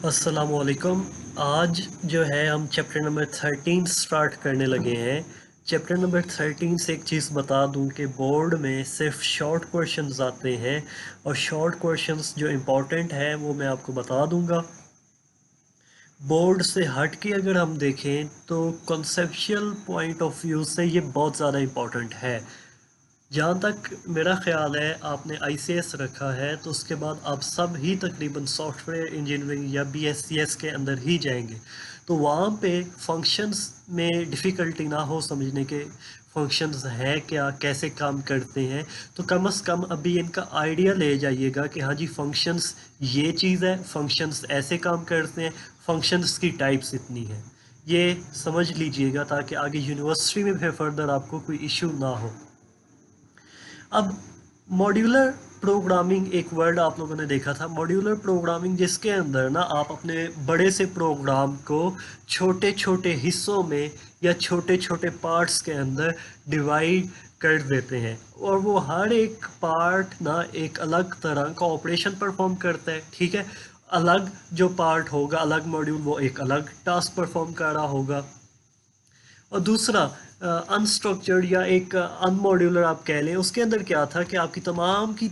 अस्सलाम वालेकुम। आज जो है हम चैप्टर नंबर 13 स्टार्ट करने लगे हैं। चैप्टर नंबर 13 से एक चीज़ बता दूं कि बोर्ड में सिर्फ शॉर्ट क्वेश्चंस आते हैं और शॉर्ट क्वेश्चंस जो इम्पोर्टेंट है वो मैं आपको बता दूंगा। बोर्ड से हट के अगर हम देखें तो कॉन्सेप्चुअल पॉइंट ऑफ व्यू से ये बहुत ज़्यादा इम्पोर्टेंट है। जहाँ तक मेरा ख़्याल है आपने आईसीएस रखा है तो उसके बाद आप सब ही तकरीबन सॉफ्टवेयर इंजीनियरिंग या बीएससीएस के अंदर ही जाएंगे, तो वहाँ पे फंक्शंस में डिफ़िकल्टी ना हो समझने के फंक्शंस हैं क्या, कैसे काम करते हैं। तो कम से कम अभी इनका आइडिया ले जाइएगा कि हाँ जी फंक्शंस ये चीज़ है, फंक्शंस ऐसे काम करते हैं, फंक्शंस की टाइप्स इतनी है, ये समझ लीजिएगा ताकि आगे यूनिवर्सिटी में फिर फर्दर आपको कोई इशू ना हो। अब मॉड्यूलर प्रोग्रामिंग एक वर्ड आप लोगों ने देखा था, मॉड्यूलर प्रोग्रामिंग जिसके अंदर ना आप अपने बड़े से प्रोग्राम को छोटे छोटे हिस्सों में या छोटे छोटे पार्ट्स के अंदर डिवाइड कर देते हैं और वो हर एक पार्ट ना एक अलग तरह का ऑपरेशन परफॉर्म करता है। ठीक है, अलग जो पार्ट होगा, अलग मॉड्यूल, वो एक अलग टास्क परफॉर्म कर रहा होगा। और दूसरा अनस्ट्रक्चर्ड या एक अनमॉड्यूलर आप कह लें, उसके अंदर क्या था कि आपकी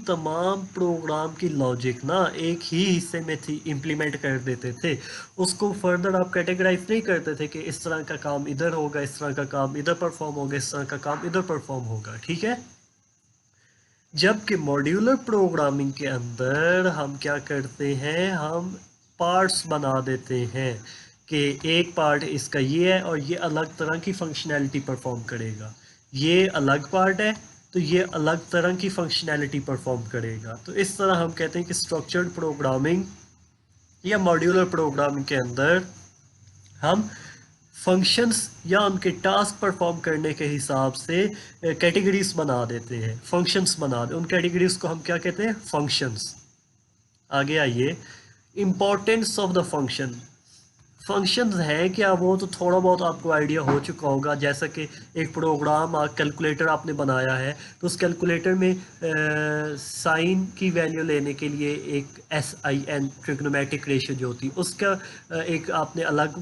तमाम प्रोग्राम की लॉजिक ना एक ही हिस्से में थी, इम्प्लीमेंट कर देते थे। उसको फर्दर आप कैटेगराइज नहीं करते थे कि इस तरह का काम इधर होगा, इस तरह का काम इधर परफॉर्म होगा, इस तरह का काम इधर परफॉर्म होगा। ठीक है, जबकि मॉड्यूलर प्रोग्रामिंग के अंदर हम क्या करते हैं, हम पार्ट्स बना देते हैं कि एक पार्ट इसका ये है और ये अलग तरह की फंक्शनैलिटी परफॉर्म करेगा, ये अलग पार्ट है तो ये अलग तरह की फंक्शनैलिटी परफॉर्म करेगा। तो इस तरह हम कहते हैं कि स्ट्रक्चर्ड प्रोग्रामिंग या मॉड्यूलर प्रोग्रामिंग के अंदर हम फंक्शंस या उनके टास्क परफॉर्म करने के हिसाब से कैटेगरीज बना देते हैं, फंक्शंस बना दे, उन कैटेगरीज को हम क्या कहते हैं, फंक्शंस। आगे आइए, importance of the function. Functions हैं क्या, वो तो थोड़ा बहुत आपको आइडिया हो चुका होगा। जैसा कि एक प्रोग्राम कैलकुलेटर आपने बनाया है तो उस कैलकुलेटर में साइन की वैल्यू लेने के लिए एक SIN ट्रिग्नोमेट्रिक रेशियो जो होती है उसका एक आपने अलग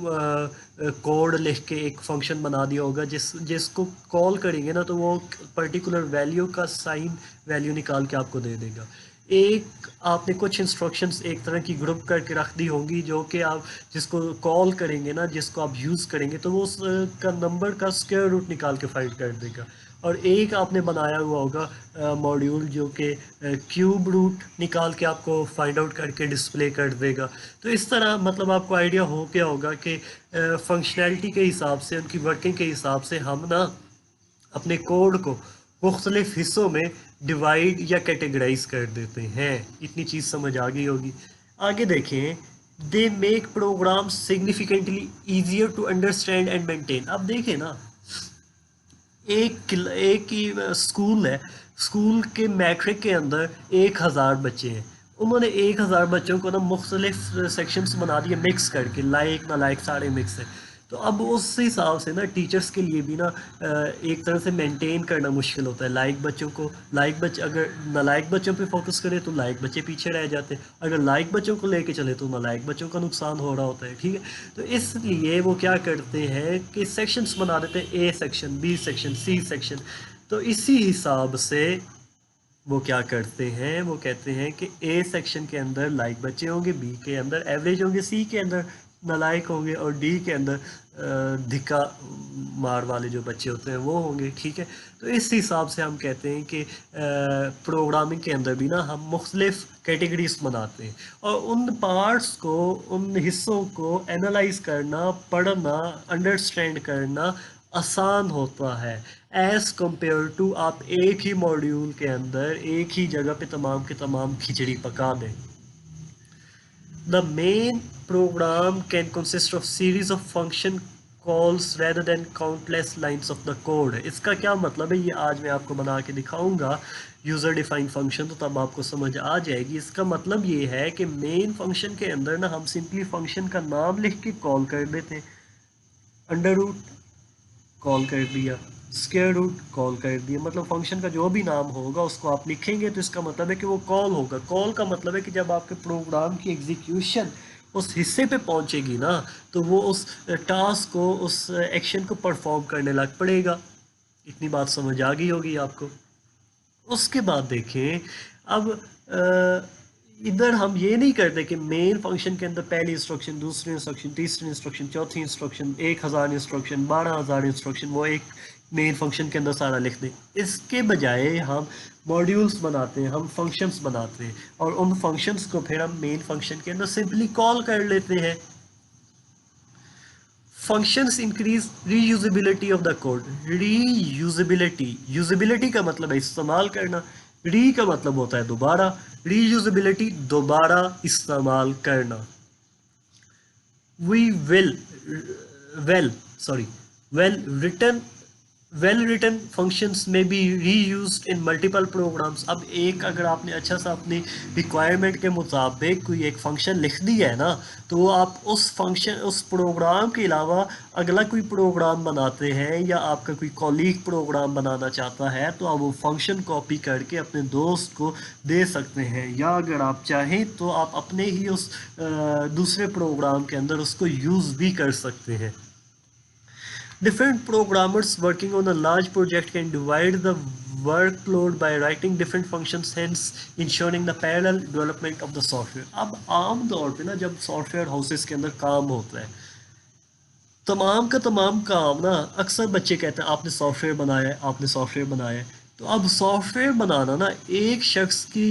कोड लिख के एक फंक्शन बना दिया होगा जिसको कॉल करेंगे ना तो वो पर्टिकुलर वैल्यू का साइन वैल्यू निकाल के आपको दे देगा। एक आपने कुछ इंस्ट्रक्शंस एक तरह की ग्रुप करके रख दी होंगी जो कि आप जिसको कॉल करेंगे ना, जिसको आप यूज़ करेंगे तो वो उसका नंबर का स्क्वायर रूट निकाल के फाइंड कर देगा। और एक आपने बनाया हुआ होगा मॉड्यूल जो कि क्यूब रूट निकाल के आपको फाइंड आउट करके डिस्प्ले कर देगा। तो इस तरह मतलब आपको आइडिया हो गया होगा कि फंक्शनैलिटी के हिसाब से, उनकी वर्किंग के हिसाब से हम ना अपने कोड को मुख्तलिफ हिस्सों में डिवाइड या कैटेगराइज कर देते हैं। इतनी चीज़ समझ आ गई होगी। आगे देखें, they make program significantly easier to understand and maintain. अब देखें ना, एक ही स्कूल है, स्कूल के मैट्रिक के अंदर 1000 बच्चे हैं, उन्होंने 1000 बच्चों को ना मुख्तलिफ सेक्शंस बना दिए मिक्स करके, लाइक ना लाइक सारे मिक्स हैं। तो अब उस हिसाब से ना टीचर्स के लिए भी ना एक तरह से मेंटेन करना मुश्किल होता है। लाइक बच्चों को, लाइक बच्चे अगर नालायक बच्चों पे फोकस करें तो लाइक बच्चे पीछे रह जाते हैं, अगर लाइक बच्चों को लेके चले तो नालायक बच्चों का नुकसान हो रहा होता है। ठीक है, तो इसलिए वो क्या करते हैं कि सेक्शंस बना देते हैं, A section, B section, C section. तो इसी हिसाब से वो क्या करते हैं, वो कहते हैं कि ए सेक्शन के अंदर लाइक बच्चे होंगे, बी के अंदर एवरेज होंगे, सी के अंदर नालायक होंगे और डी के अंदर धिक्का मार वाले जो बच्चे होते हैं वो होंगे। ठीक है, तो इस हिसाब से हम कहते हैं कि प्रोग्रामिंग के अंदर भी ना हम मुख्तलिफ कैटेगरीज बनाते हैं और उन पार्ट्स को, उन हिस्सों को एनालाइज करना, पढ़ना, अंडरस्टैंड करना आसान होता है एज़ कम्पेयर टू आप एक ही मॉड्यूल के अंदर एक ही जगह पे तमाम के तमाम खिचड़ी पका दें। The main program can consist of series of function calls rather than countless lines of the code। इसका क्या मतलब है, ये आज मैं आपको बना के दिखाऊंगा यूज़र डिफाइंड फंक्शन, तो तब आपको समझ आ जाएगी। इसका मतलब ये है कि मेन फंक्शन के अंदर ना हम सिंपली फंक्शन का नाम लिख के कॉल कर देते हैं, अंडर रूट कॉल कर दिया, स्क्वायर रूट कॉल कर दिया, मतलब फंक्शन का जो भी नाम होगा उसको आप लिखेंगे तो इसका मतलब है कि वो कॉल होगा। कॉल का मतलब है कि जब आपके प्रोग्राम की एग्जीक्यूशन उस हिस्से पे पहुंचेगी ना तो वो उस टास्क को, उस एक्शन को परफॉर्म करने लग पड़ेगा। इतनी बात समझ आ गई होगी आपको। उसके बाद देखें, अब इधर हम ये नहीं करते कि मेन फंक्शन के अंदर पहली इंस्ट्रक्शन, दूसरी इंस्ट्रक्शन, तीसरी इंस्ट्रक्शन, चौथी इंस्ट्रक्शन, 1000 इंस्ट्रक्शन, 12000 इंस्ट्रक्शन वो एक मेन फंक्शन के अंदर सारा लिख दें। इसके बजाय हम मॉड्यूल्स बनाते हैं, हम फंक्शंस बनाते हैं, और उन फंक्शंस को फिर हम मेन फंक्शन के अंदर सिंपली कॉल कर लेते हैं। Functions increase reusability of the code. Reusability, usability का मतलब है इस्तेमाल करना, री का मतलब होता है दोबारा, रीयूजेबिलिटी दोबारा इस्तेमाल करना। we will well sorry well written well written functions may be reused in multiple programs। अब एक अगर आपने अच्छा सा अपनी रिक्वायरमेंट के मुताबिक कोई एक फंक्शन लिख दिया है ना, तो आप उस फंक्शन, उस प्रोग्राम के अलावा अगला कोई प्रोग्राम बनाते हैं, या आपका कोई कॉलीग प्रोग्राम बनाना चाहता है, तो आप वो फंक्शन कॉपी करके अपने दोस्त को दे सकते हैं, या अगर आप चाहें तो आप अपने ही उस दूसरे प्रोग्राम के अंदर उसको यूज़ भी कर सकते हैं। Different programmers working on a large project can divide the workload by writing different functions, hence ensuring the parallel development of the software। अब आम तौर पे ना जब सॉफ्टवेयर हाउसेस के अंदर काम होता है, तमाम का तमाम काम ना, अक्सर बच्चे कहते हैं आपने सॉफ्टवेयर बनाया है, आपने सॉफ्टवेयर बनाया है। तो अब सॉफ्टवेयर बनाना ना एक शख्स की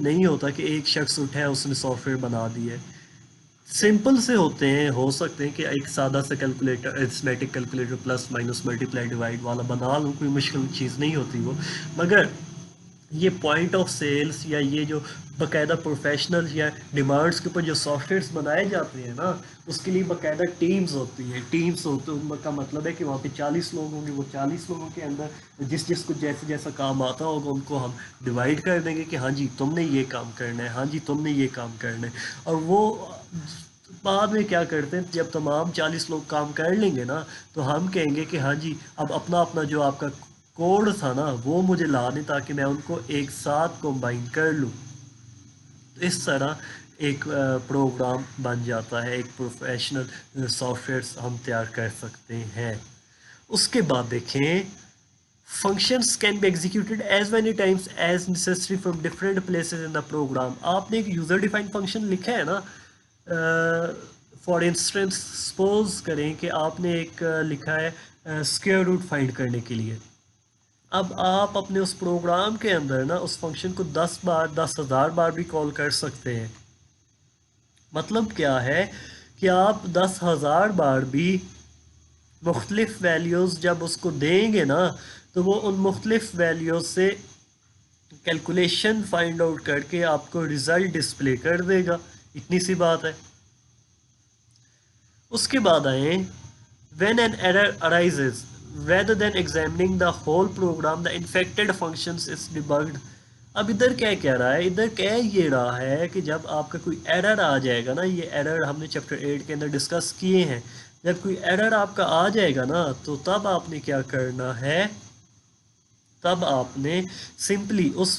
नहीं होता कि एक शख्स उठा है उसने सॉफ्टवेयर बना दिया है। सिंपल से होते हैं, हो सकते हैं कि एक सादा सा calculator, arithmetic calculator, plus minus multiply divide वाला बना लूँ, कोई मुश्किल चीज़ नहीं होती वो। मगर ये पॉइंट ऑफ सेल्स या ये जो बाकायदा प्रोफेशनल या डिमांड्स के ऊपर जो सॉफ्टवेयर्स बनाए जाते हैं ना, उसके लिए बाकायदा टीम्स होती हैं। टीम्स होते हैं, उनका मतलब है कि वहाँ पे 40 लोग होंगे, वो 40 लोगों के अंदर जिस जिसको जैसे जैसा काम आता होगा उनको हम डिवाइड कर देंगे कि हाँ जी तुमने ये काम करना है, हाँ जी तुमने ये काम करना है। और वो बाद में क्या करते हैं, जब तमाम 40 लोग काम कर लेंगे ना, तो हम कहेंगे कि हाँ जी अब अपना अपना जो आपका कोड था ना वो मुझे ला दें, ताकि मैं उनको एक साथ कंबाइन कर लूँ। इस तरह एक प्रोग्राम बन जाता है, एक प्रोफेशनल सॉफ्टवेयर हम तैयार कर सकते हैं। उसके बाद देखें, functions can be executed as many times as necessary from different places in the program. आपने एक यूज़र डिफाइंड फंक्शन लिखा है ना, फॉर इंस्टेंस सपोज करें कि आपने एक लिखा है स्क्वायर रूट फाइंड करने के लिए। अब आप अपने उस प्रोग्राम के अंदर ना उस फंक्शन को 10 बार, 10,000 बार भी कॉल कर सकते हैं। मतलब क्या है कि आप 10,000 बार भी मुख्तलिफ वैल्यूज़ जब उसको देंगे ना, तो वो उन मुख्तलिफ वैल्यूज़ से कैलकुलेशन फाइंड आउट करके आपको रिज़ल्ट डिस्प्ले कर देगा। इतनी सी बात है। उसके बाद आए, when an error arises rather than examining the whole program, the infected functions is debugged। अब इधर क्या कह रहा है, इधर कह ये रहा है कि जब आपका कोई एरर आ जाएगा ना, ये एरर हमने चैप्टर 8 के अंदर डिस्कस किए हैं, जब कोई एरर आपका आ जाएगा ना, तो तब आपने क्या करना है, तब आपने सिंपली उस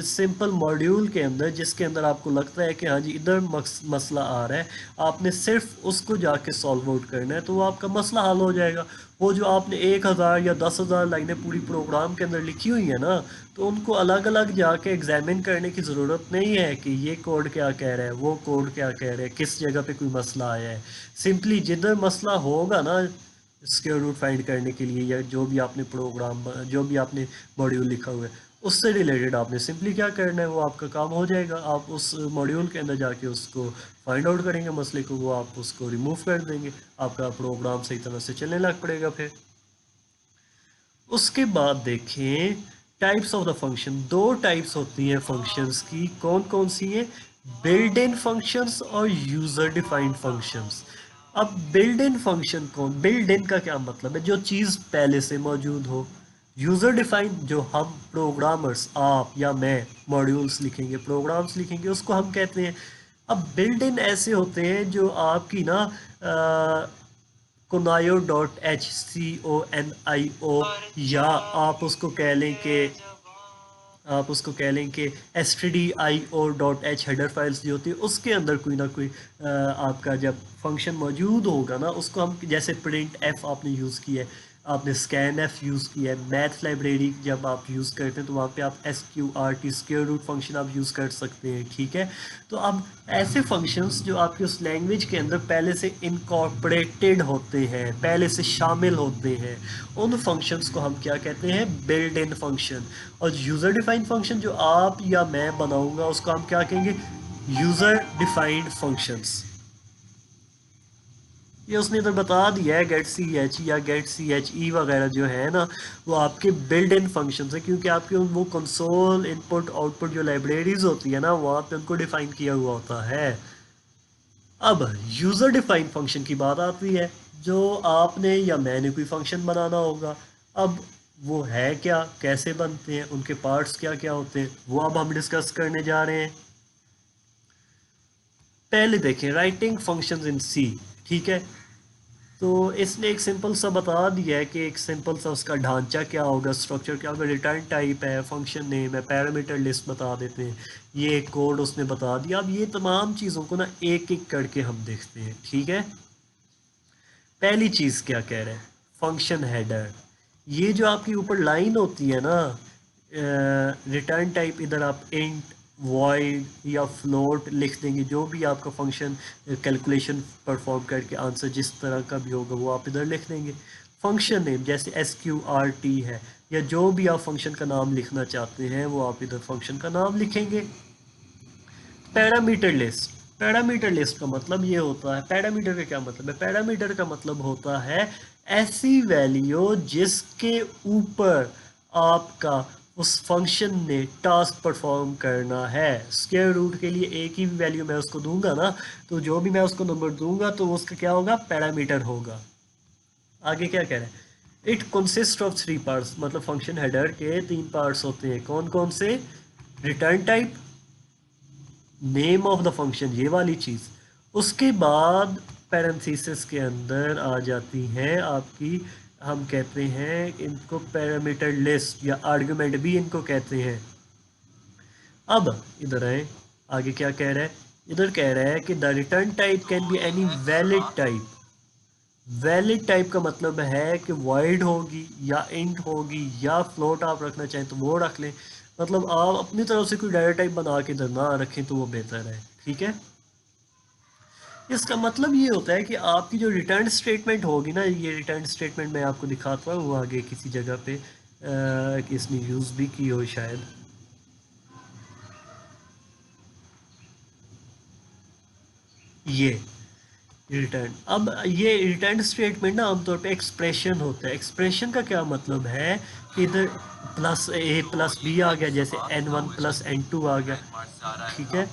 सिंपल मॉड्यूल के अंदर जिसके अंदर आपको लगता है कि हाँ जी इधर मसला आ रहा है, आपने सिर्फ उसको जाके सॉल्व आउट करना है, तो वो आपका मसला हल हो जाएगा। वो जो आपने 1000 या 10,000 लाइनें पूरी प्रोग्राम के अंदर लिखी हुई है ना, तो उनको अलग अलग जाके एग्जामिन करने की ज़रूरत नहीं है कि ये कोड क्या कह रहा है, वो कोड क्या कह रहा है, किस जगह पे कोई मसला आया है। सिंपली जिधर मसला होगा ना स्क्वायर रूट फाइंड करने के लिए, या जो भी आपने प्रोग्राम, जो भी आपने मॉड्यूल लिखा हुआ है, उससे रिलेटेड आपने सिंपली क्या करना है, वो आपका काम हो जाएगा। आप उस मॉड्यूल के अंदर जाके उसको फाइंड आउट करेंगे मसले को, वो आप उसको रिमूव कर देंगे, आपका प्रोग्राम सही तरह से चलने लग पड़ेगा फिर। उसके बाद देखें टाइप्स ऑफ द फंक्शन। दो टाइप्स होती हैं फंक्शंस की, कौन कौन सी हैं, बिल्ड इन फंक्शंस और यूज़र डिफाइंड फंक्शंस। अब बिल्ड इन फंक्शन कौन, बिल्ड इन का क्या मतलब है, जो चीज़ पहले से मौजूद हो। यूज़र डिफाइंड जो हम प्रोग्रामर्स, आप या मैं मॉड्यूल्स लिखेंगे, प्रोग्राम्स लिखेंगे, उसको हम कहते हैं। अब बिल्ड इन ऐसे होते हैं जो आपकी ना कोनायो डॉट HCONIO, या आप उसको कह लें कि आप उसको कह लें कि stdio.h हेडर फाइल्स जो होती है उसके अंदर कोई ना कोई आपका जब फंक्शन मौजूद होगा ना, उसको हम जैसे प्रिंट एफ आपने यूज़ किया है, आपने स्कैन एफ यूज़ किया है, मैथ लाइब्रेरी जब आप यूज़ करते हैं तो वहाँ पे आप SQRT स्क्वायर रूट फंक्शन आप यूज़ कर सकते हैं, ठीक है। तो अब ऐसे फंक्शंस जो आपकी उस लैंग्वेज के अंदर पहले से इनकॉर्पोरेटेड होते हैं, पहले से शामिल होते हैं, उन फंक्शंस को हम क्या कहते हैं, बिल्ड इन फंक्शन। और यूज़र डिफाइंड फंक्शन जो आप या मैं बनाऊंगा उसको हम क्या कहेंगे, यूज़र डिफाइंड फंक्शंस। ये उसने इधर बता दिया है, गेट सी एच या गेट सी एच ई वगैरह जो है ना, वो आपके बिल्ड इन फंक्शंस है, क्योंकि आपके वो कंसोल इनपुट आउटपुट जो लाइब्रेरीज होती है ना, वहाँ पे उनको डिफाइन किया हुआ होता है। अब यूज़र डिफाइंड फंक्शन की बात आती है, जो आपने या मैंने कोई फंक्शन बनाना होगा। अब वो है क्या, कैसे बनते हैं, उनके पार्ट्स क्या क्या होते हैं, वो अब हम डिस्कस करने जा रहे हैं। पहले देखें राइटिंग फंक्शंस इन सी, ठीक है। तो इसने एक सिंपल सा बता दिया है कि एक सिंपल सा उसका ढांचा क्या होगा, स्ट्रक्चर क्या होगा, रिटर्न टाइप है, फंक्शन नेम है, पैरामीटर लिस्ट बता देते हैं, ये कोड उसने बता दिया। अब ये तमाम चीज़ों को ना एक एक करके हम देखते हैं, ठीक है। पहली चीज़ क्या कह रहे हैं, फंक्शन हेडर। ये जो आपकी ऊपर लाइन होती है ना, रिटर्न टाइप इधर आप इंट, वॉइड या फ्लोट लिख देंगे, जो भी आपका फंक्शन कैलकुलेशन परफॉर्म करके आंसर जिस तरह का भी होगा वो आप इधर लिख देंगे। फंक्शन नेम जैसे SQRT है, या जो भी आप फंक्शन का नाम लिखना चाहते हैं वो आप इधर फंक्शन का नाम लिखेंगे। पैरामीटर लिस्ट, पैरामीटर लिस्ट का मतलब ये होता है, पैरामीटर का क्या मतलब है, पैरामीटर का मतलब होता है ऐसी वैल्यू जिसके ऊपर आपका उस फंक्शन ने टास्क परफॉर्म करना है। स्क्वायर रूट के लिए एक ही वैल्यू मैं उसको दूंगा ना, तो जो भी मैं उसको नंबर दूंगा तो उसका क्या होगा, पैरामीटर होगा। आगे क्या कह रहे हैं, इट कंसिस्ट ऑफ 3 पार्ट्स, मतलब फंक्शन हेडर के 3 पार्ट्स होते हैं, कौन कौन से, return type, name of the function, ये वाली चीज़, उसके बाद पैरेंथेसिस के अंदर आ जाती हैं आपकी, हम कहते हैं इनको पैरामीटर लिस्ट या आर्गुमेंट भी इनको कहते हैं। अब इधर आए, आगे क्या कह रहा है, इधर कह रहा है कि the return type can be any valid type. Valid type का मतलब है कि वाइड होगी या इंट होगी या फ्लोट आप रखना चाहें तो वो रख लें, मतलब आप अपनी तरफ से कोई डाटा टाइप बना के इधर ना रखें तो वो बेहतर है, ठीक है। इसका मतलब ये होता है कि आपकी जो रिटर्न स्टेटमेंट होगी ना, ये रिटर्न स्टेटमेंट मैं आपको दिखाता हूँ आगे किसी जगह पे कि इसने यूज़ भी की हो शायद। ये रिटर्न, अब ये रिटर्न स्टेटमेंट ना आमतौर पे एक्सप्रेशन होता है। एक्सप्रेशन का क्या मतलब है कि इधर प्लस ए प्लस बी आ गया, जैसे n1 प्लस n2 आ गया, ठीक है,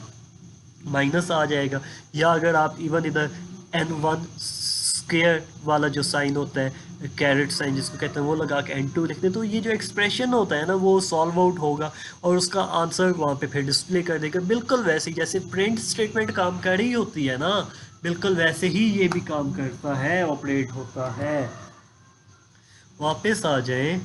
माइनस आ जाएगा। या अगर आप इवन इधर n1 स्क्वायर वाला जो साइन होता है, कैरेट साइन जिसको कहते हैं, वो लगा के n2 लिखते हैं, तो ये जो एक्सप्रेशन होता है ना वो सॉल्व आउट होगा और उसका आंसर वहाँ पे फिर डिस्प्ले कर देगा। बिल्कुल वैसे ही जैसे प्रिंट स्टेटमेंट काम कर रही होती है ना, बिल्कुल वैसे ही ये भी काम करता है, ऑपरेट होता है। वापस आ जाएं,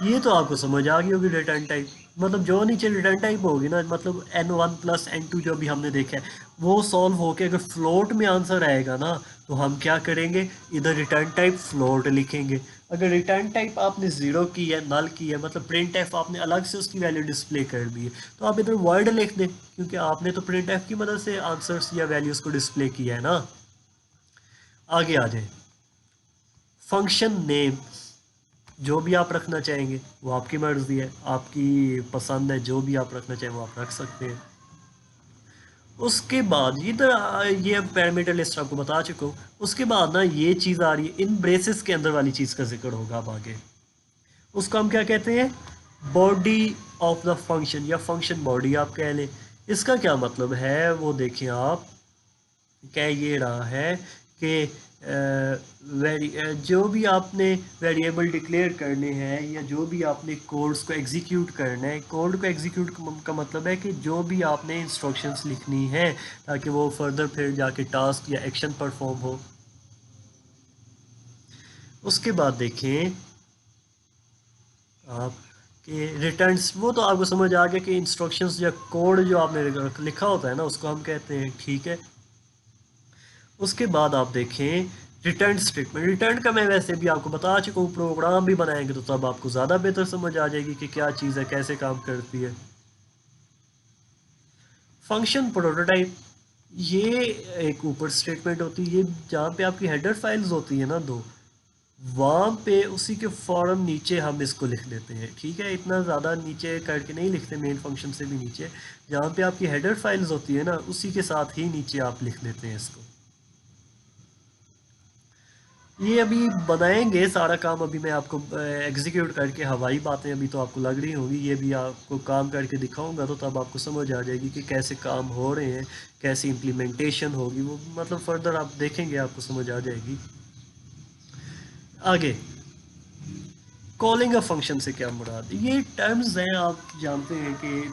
ये तो आपको समझ आ गई होगी रिटर्न टाइप, मतलब जो नीचे रिटर्न टाइप होगी ना, मतलब n1 प्लस n2 जो भी हमने देखा है वो सॉल्व होके अगर फ्लोट में आंसर आएगा ना, तो हम क्या करेंगे, इधर रिटर्न टाइप फ्लोट लिखेंगे। अगर रिटर्न टाइप आपने ज़ीरो की है, नल की है, मतलब प्रिंट एफ आपने अलग से उसकी वैल्यू डिस्प्ले कर दी है, तो आप इधर वर्ड लिख दें, क्योंकि आपने तो प्रिंट एफ की मदद से आंसर्स या वैल्यूज़ को डिस्प्ले किया है ना। आगे आ जाए, फंक्शन नेम जो भी आप रखना चाहेंगे वो आपकी मर्जी है, आपकी पसंद है, जो भी आप रखना चाहें वो आप रख सकते हैं। उसके बाद ये पैरामीटर लिस्ट आपको बता चुका हूँ। उसके बाद ना ये चीज़ आ रही है, इन ब्रेसेस के अंदर वाली चीज़ का जिक्र होगा अब आगे। उसको हम क्या कहते हैं, बॉडी ऑफ द फंक्शन या फंक्शन बॉडी आप कह लें। इसका क्या मतलब है वो देखें आप, कह ये रहा है कि जो भी आपने वेरिएबल डिक्लेयर करने हैं या जो भी आपने कोड्स को एग्जीक्यूट करना है, कोड को एग्जीक्यूट का मतलब है कि जो भी आपने इंस्ट्रक्शंस लिखनी है ताकि वो फर्दर फिर जाके टास्क या एक्शन परफॉर्म हो, उसके बाद देखें आप कि रिटर्न्स, वो तो आपको समझ आ गया कि इंस्ट्रक्शंस या कोड जो आपने लिखा होता है ना उसको हम कहते हैं, ठीक है। उसके बाद आप देखें रिटर्न स्टेटमेंट। रिटर्न का मैं वैसे भी आपको बता चुका हूँ, प्रोग्राम भी बनाएंगे तो तब आपको ज़्यादा बेहतर समझ आ जाएगी कि क्या चीज़ है, कैसे काम करती है। फंक्शन प्रोटोटाइप, ये एक ऊपर स्टेटमेंट होती है, ये जहाँ पे आपकी हेडर फाइल्स होती है ना दो, वहाँ पे उसी के फौरन नीचे हम इसको लिख देते हैं, ठीक है। इतना ज़्यादा नीचे करके नहीं लिखते, मेन फंक्शन से भी नीचे जहाँ पे आपकी हेडर फाइल्स होती है ना उसी के साथ ही नीचे आप लिख देते हैं इसको। ये अभी बनाएंगे सारा काम, अभी मैं आपको एग्जीक्यूट करके, हवाई बातें अभी तो आपको लग रही होंगी, ये भी आपको काम करके दिखाऊंगा तो तब आपको समझ आ जाएगी कि कैसे काम हो रहे हैं, कैसी इम्प्लीमेंटेशन होगी, वो मतलब फर्दर आप देखेंगे आपको समझ आ जाएगी। आगे कॉलिंग अ फंक्शन से क्या मुराद, ये टर्म्स हैं, आप जानते हैं कि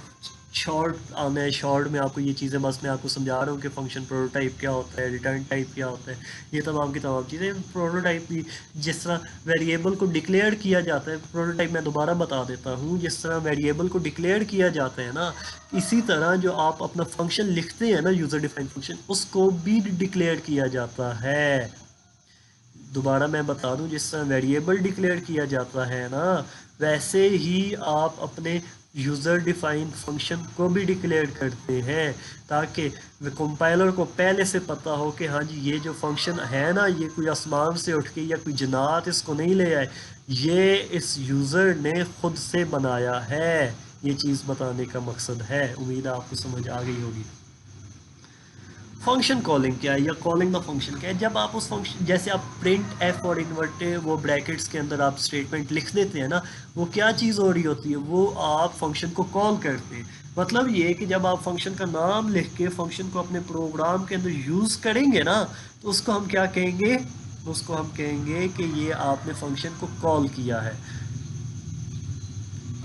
शॉर्ट आना है, शॉर्ट में आपको ये चीज़ें, बस मैं आपको समझा रहा हूँ कि फंक्शन प्रोटोटाइप क्या होता है, रिटर्न टाइप क्या होता है, ये तमाम की तमाम चीज़ें। प्रोटोटाइप भी जिस तरह वेरिएबल को डिक्लेयर किया जाता है, प्रोटोटाइप मैं दोबारा बता देता हूँ, जिस तरह वेरिएबल को डिक्लेयर किया जाता है ना, इसी तरह जो आप अपना फंक्शन लिखते हैं ना, यूज़र डिफाइंड फंक्शन, उसको भी डिक्लेयर किया जाता है। दोबारा मैं बता दूं, जिस तरह वेरिएबल डिक्लेयर किया जाता है ना, वैसे ही आप अपने यूज़र डिफाइंड फंक्शन को भी डिक्लेयर करते हैं, ताकि कंपाइलर को पहले से पता हो कि हाँ जी ये जो फंक्शन है ना, ये कोई आसमान से उठ के या कोई जन्नत इसको नहीं ले आए, ये इस यूज़र ने खुद से बनाया है। ये चीज़ बताने का मकसद है, उम्मीद है आपको समझ आ गई होगी। फंक्शन कॉलिंग क्या है या कॉलिंग द फंक्शन क्या है, जब आप उस फंक्शन, जैसे आप प्रिंट एफ और इन्वर्टे वो ब्रैकेट्स के अंदर आप स्टेटमेंट लिख देते हैं ना, वो क्या चीज़ हो रही होती है, वो आप फंक्शन को कॉल करते हैं। मतलब ये कि जब आप फंक्शन का नाम लिख के फंक्शन को अपने प्रोग्राम के अंदर यूज़ करेंगे ना, तो उसको हम क्या कहेंगे, उसको हम कहेंगे कि ये आपने फंक्शन को कॉल किया है।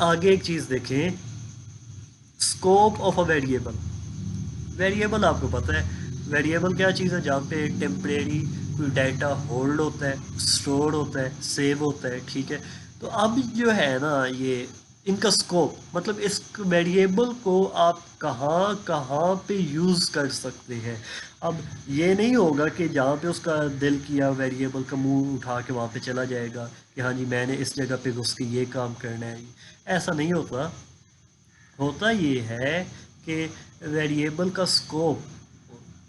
आगे एक चीज़ देखें, scope of a variable. Variable आपको पता है वेरिएबल क्या चीज़ है, जहाँ पे टेम्परेरी कोई डाटा होल्ड होता है, स्टोर होता है, सेव होता है, ठीक है। तो अब जो है ना ये इनका स्कोप, मतलब इस वेरिएबल को आप कहाँ कहाँ पे यूज़ कर सकते हैं। अब ये नहीं होगा कि जहाँ पे उसका दिल किया वेरिएबल का मुंह उठा के वहाँ पे चला जाएगा कि हाँ जी मैंने इस जगह पे घुस के ये काम करना है, ऐसा नहीं होता। होता ये है कि वेरिएबल का स्कोप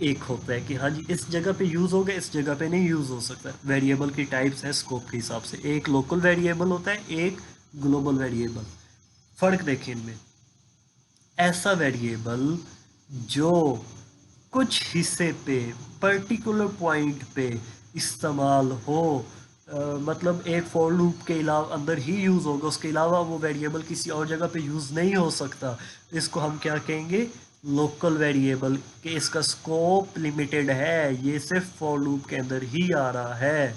एक होता है कि हाँ जी इस जगह पे यूज़ होगा, इस जगह पे नहीं यूज़ हो सकता। वेरिएबल की टाइप्स हैं स्कोप के हिसाब से, एक लोकल वेरिएबल होता है, एक ग्लोबल वेरिएबल। फ़र्क देखें इनमें, ऐसा वेरिएबल जो कुछ हिस्से पे पर्टिकुलर पॉइंट पे इस्तेमाल हो, मतलब एक फॉर लूप के अलावा अंदर ही यूज़ होगा, उसके अलावा वो वेरिएबल किसी और जगह पे यूज़ नहीं हो सकता, इसको हम क्या कहेंगे, लोकल वेरिएबल, कि इसका स्कोप लिमिटेड है, ये सिर्फ फॉर लूप के अंदर ही आ रहा है।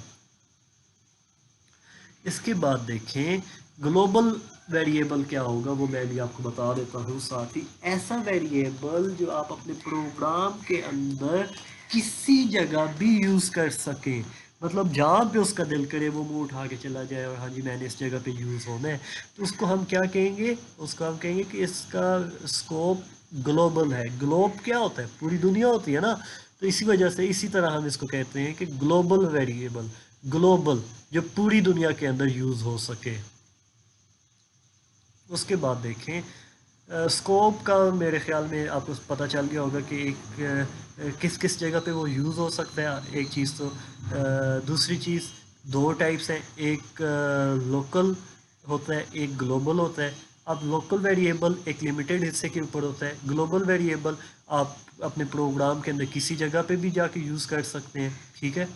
इसके बाद देखें ग्लोबल वेरिएबल क्या होगा, वो मैं भी आपको बता देता हूँ साथ ही। ऐसा वेरिएबल जो आप अपने प्रोग्राम के अंदर किसी जगह भी यूज़ कर सकें, मतलब जहाँ पे उसका दिल करे वो मुंह उठा के चला जाए और हाँ जी मैंने इस जगह पे यूज़ होना है, तो उसको हम क्या कहेंगे, उसको हम कहेंगे कि इसका स्कोप ग्लोबल है। ग्लोब क्या होता है, पूरी दुनिया होती है ना, तो इसी वजह से इसी तरह हम इसको कहते हैं कि ग्लोबल वेरिएबल, ग्लोबल जो पूरी दुनिया के अंदर यूज़ हो सके। उसके बाद देखें स्कोप का, मेरे ख्याल में आपको पता चल गया होगा कि एक किस किस जगह पे वो यूज़ हो सकता है, एक चीज़ तो दूसरी चीज़, दो टाइप्स हैं, एक लोकल होता है, एक ग्लोबल होता है। अब लोकल वेरिएबल एक लिमिटेड हिस्से के ऊपर होता है, ग्लोबल वेरिएबल आप अपने प्रोग्राम के अंदर किसी जगह पे भी जाके यूज़ कर सकते हैं, ठीक है।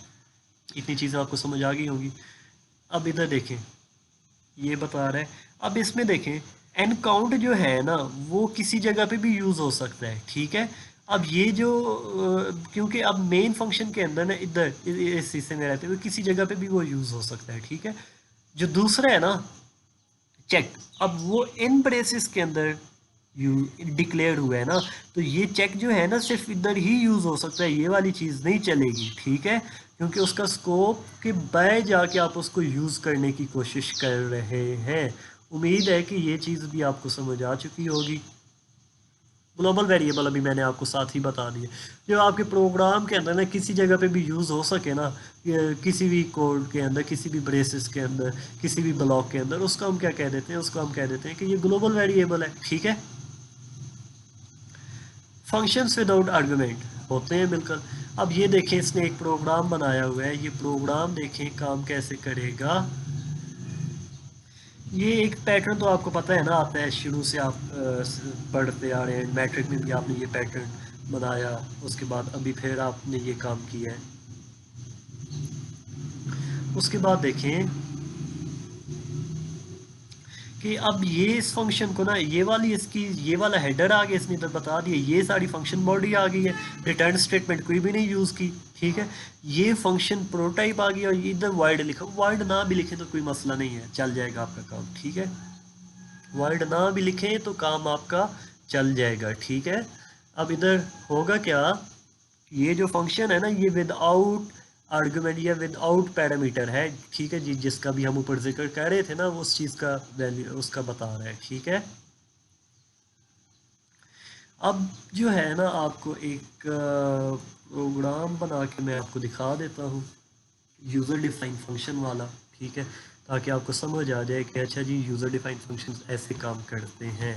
इतनी चीज़ें आपको समझ आ गई होंगी। अब इधर देखें, ये बता रहा है, अब इसमें देखें एन काउंट जो है ना वो किसी जगह पे भी यूज़ हो सकता है, ठीक है। अब ये जो क्योंकि अब मेन फंक्शन के अंदर ना इधर इस हिस्से में रहते हुए किसी जगह पे भी वो यूज़ हो सकता है, ठीक है। जो दूसरा है ना चेक, अब वो इन ब्रेसेस के अंदर डिक्लेयर हुआ है ना, तो ये चेक जो है ना सिर्फ इधर ही यूज़ हो सकता है, ये वाली चीज़ नहीं चलेगी, ठीक है, क्योंकि उसका स्कोप के बाहर जाके आप उसको यूज़ करने की कोशिश कर रहे हैं। उम्मीद है कि ये चीज़ भी आपको समझ आ चुकी होगी। ग्लोबल वेरिएबल अभी मैंने आपको साथ ही बता दिए, जो आपके प्रोग्राम के अंदर ना किसी जगह पे भी यूज़ हो सके ना, किसी भी कोड के अंदर, किसी भी ब्रेसेस के अंदर, किसी भी ब्लॉक के अंदर, उसको हम क्या कह देते हैं, उसको हम कह देते हैं कि ये ग्लोबल वेरिएबल है, ठीक है। फंक्शंस विदाउट आर्गुमेंट होते हैं बिल्कुल। अब ये देखें, इसने एक प्रोग्राम बनाया हुआ है, ये प्रोग्राम देखें काम कैसे करेगा। ये एक पैटर्न तो आपको पता है ना, आता है शुरू से, आप पढ़ते आ रहे हैं, मैट्रिक में भी आपने ये पैटर्न बनाया, उसके बाद अभी फिर आपने ये काम किया है। उसके बाद देखें कि अब ये इस फंक्शन को ना, ये वाली इसकी ये वाला हेडर आ गया, इसने इधर बता दिया, ये सारी फंक्शन बॉडी आ गई है, रिटर्न स्टेटमेंट कोई भी नहीं यूज़ की, ठीक है। ये फंक्शन प्रोटाइप आ गया और इधर वाइड लिखा, वाइड ना भी लिखे तो कोई मसला नहीं है, चल जाएगा आपका काम, ठीक है। वर्ड ना भी लिखें तो काम आपका चल जाएगा, ठीक है। अब इधर होगा क्या, ये जो फंक्शन है ना, ये विदाउट आर्गुमेंट या विदाउट पैरामीटर है, ठीक है जी, जिसका भी हम ऊपर जिक्र कर रहे थे ना, वो उस चीज़ का वैल्यू उसका बता रहा है, ठीक है। अब जो है ना, आपको एक प्रोग्राम बना के मैं आपको दिखा देता हूँ, यूज़र डिफाइन फंक्शन वाला, ठीक है, ताकि आपको समझ आ जाए कि अच्छा जी यूज़र डिफाइन फंक्शन ऐसे काम करते हैं।